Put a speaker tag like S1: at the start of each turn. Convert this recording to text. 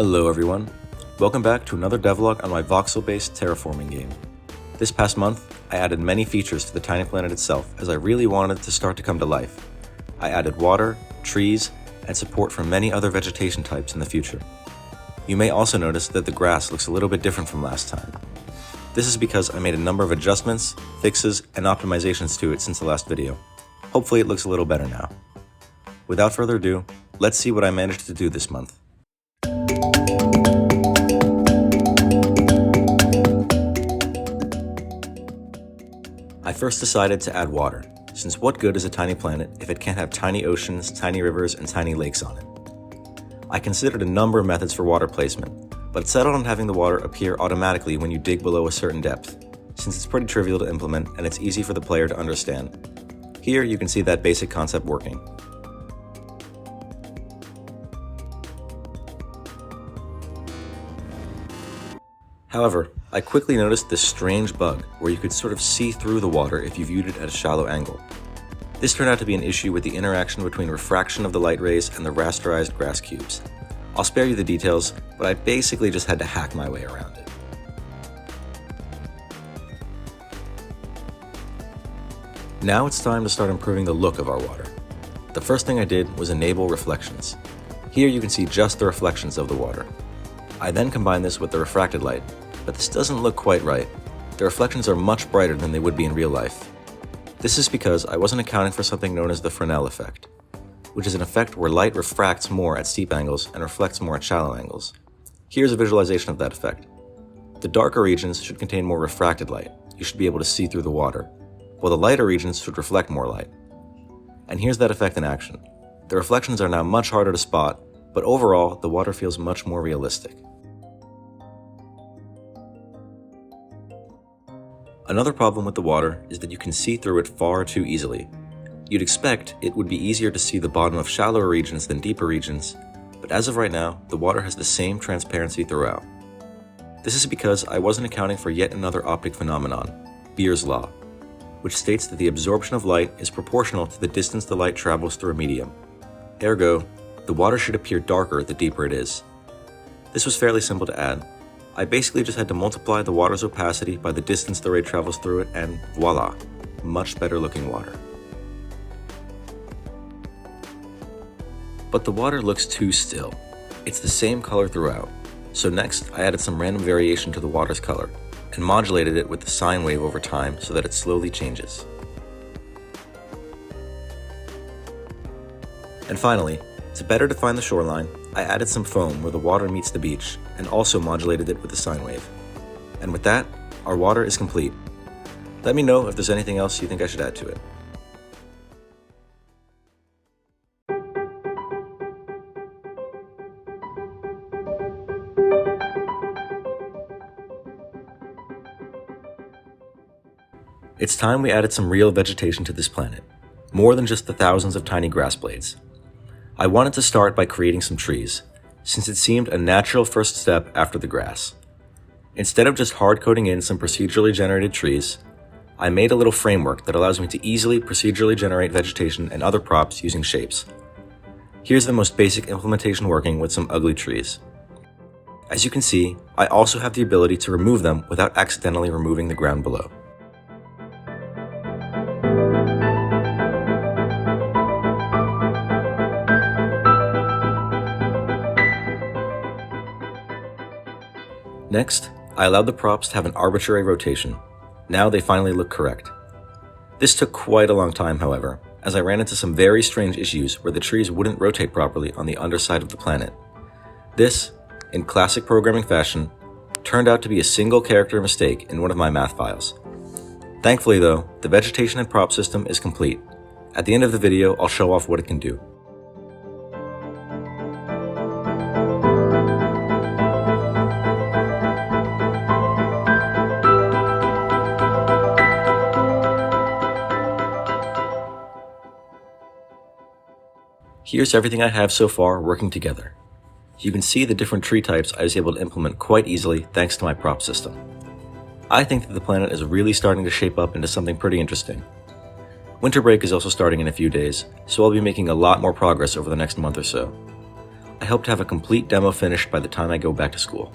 S1: Hello everyone, welcome back to another devlog on my voxel-based terraforming game. This past month, I added many features to the tiny planet itself as I really wanted it to start to come to life. I added water, trees, and support for many other vegetation types in the future. You may also notice that the grass looks a little bit different from last time. This is because I made a number of adjustments, fixes, and optimizations to it since the last video. Hopefully it looks a little better now. Without further ado, let's see what I managed to do this month. I first decided to add water, since what good is a tiny planet if it can't have tiny oceans, tiny rivers, and tiny lakes on it? I considered a number of methods for water placement, but settled on having the water appear automatically when you dig below a certain depth, since it's pretty trivial to implement and it's easy for the player to understand. Here you can see that basic concept working. However, I quickly noticed this strange bug where you could sort of see through the water if you viewed it at a shallow angle. This turned out to be an issue with the interaction between refraction of the light rays and the rasterized grass cubes. I'll spare you the details, but I basically just had to hack my way around it. Now it's time to start improving the look of our water. The first thing I did was enable reflections. Here you can see just the reflections of the water. I then combined this with the refracted light, but this doesn't look quite right. The reflections are much brighter than they would be in real life. This is because I wasn't accounting for something known as the Fresnel effect, which is an effect where light refracts more at steep angles and reflects more at shallow angles. Here's a visualization of that effect. The darker regions should contain more refracted light. You should be able to see through the water, while the lighter regions should reflect more light. And here's that effect in action. The reflections are now much harder to spot, but overall, the water feels much more realistic. Another problem with the water is that you can see through it far too easily. You'd expect it would be easier to see the bottom of shallower regions than deeper regions, but as of right now, the water has the same transparency throughout. This is because I wasn't accounting for yet another optic phenomenon, Beer's law, which states that the absorption of light is proportional to the distance the light travels through a medium. Ergo, the water should appear darker the deeper it is. This was fairly simple to add. I basically just had to multiply the water's opacity by the distance the ray travels through it and voila, much better looking water. But the water looks too still. It's the same color throughout. So next, I added some random variation to the water's color and modulated it with the sine wave over time so that it slowly changes. And finally, to better define the shoreline, I added some foam where the water meets the beach and also modulated it with the sine wave. And with that, our water is complete. Let me know if there's anything else you think I should add to it. It's time we added some real vegetation to this planet, more than just the thousands of tiny grass blades. I wanted to start by creating some trees, since it seemed a natural first step after the grass. Instead of just hard coding in some procedurally generated trees, I made a little framework that allows me to easily procedurally generate vegetation and other props using shapes. Here's the most basic implementation working with some ugly trees. As you can see, I also have the ability to remove them without accidentally removing the ground below. Next, I allowed the props to have an arbitrary rotation. Now they finally look correct. This took quite a long time, however, as I ran into some very strange issues where the trees wouldn't rotate properly on the underside of the planet. This, in classic programming fashion, turned out to be a single character mistake in one of my math files. Thankfully though, the vegetation and prop system is complete. At the end of the video, I'll show off what it can do. Here's everything I have so far working together. You can see the different tree types I was able to implement quite easily thanks to my prop system. I think that the planet is really starting to shape up into something pretty interesting. Winter break is also starting in a few days, so I'll be making a lot more progress over the next month or so. I hope to have a complete demo finished by the time I go back to school.